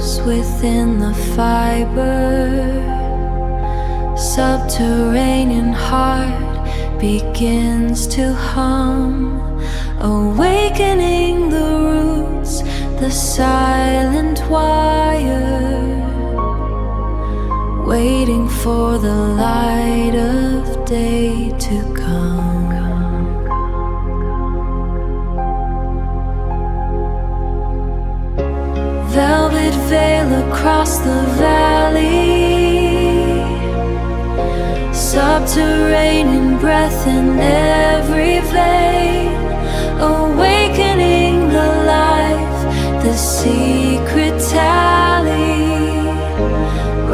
pulse within the fiber. Subterranean heart begins to hum, awakening the roots, the silent wire, waiting for the light of day to come. Velvet veil across the valley, subterranean breath in every vein, awakening the life, the secret tally,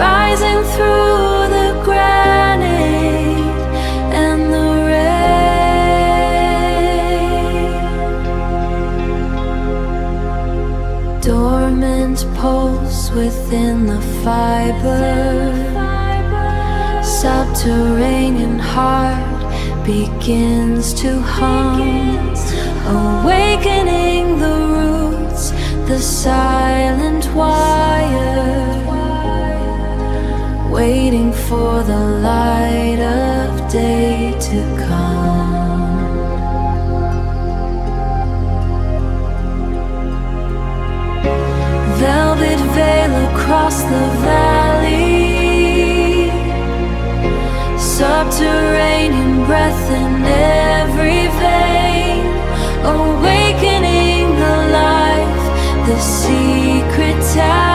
rising through the granite and the rain. Dormant pulse within the fiber. Subterranean heart begins to hum, awakening the roots, the silent wire, waiting for the light of day to come. Velvet veil across the valley, subterranean breath in every vein, awakening the life, the secret tally,